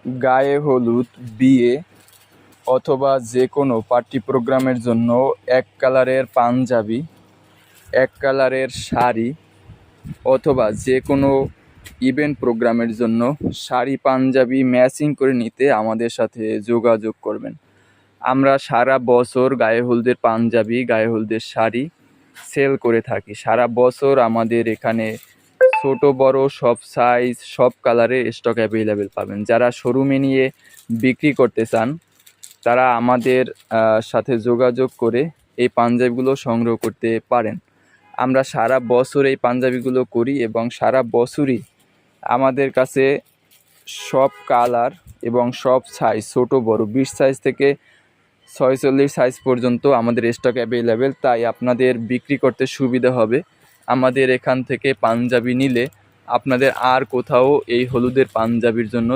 গায়ে হলুদ, বিয়ে অথবা যে কোনো পার্টি প্রোগ্রামের জন্য এক কালারের পাঞ্জাবি, এক কালারের শাড়ি অথবা যে কোনো ইভেন্ট প্রোগ্রামের জন্য শাড়ি পাঞ্জাবি ম্যাচিং করে নিতে আমাদের সাথে যোগাযোগ করবেন। আমরা সারা বছর গায়ে হলুদের পাঞ্জাবি, গায়ে হলুদের শাড়ি সেল করে থাকি। সারা বছর আমাদের এখানে ছোট বড় সব সাইজ, সব কালারের স্টক অ্যাভেলেবেল পাবেন। যারা শোরুমে নিয়ে বিক্রি করতে চান তারা আমাদের সাথে যোগাযোগ করে এই পাঞ্জাবিগুলো সংগ্রহ করতে পারেন। আমরা সারা বছর এই পাঞ্জাবিগুলো করি এবং সারা বছরই আমাদের কাছে সব কালার এবং সব সাইজ, ছোট বড় 20 সাইজ থেকে 46 সাইজ পর্যন্ত আমাদের স্টক অ্যাভেলেবেল। তাই আপনাদের বিক্রি করতে সুবিধা হবে। আমাদের এখান থেকে পাঞ্জাবি নিলে আপনাদের আর কোথাও এই হলুদের পাঞ্জাবির জন্য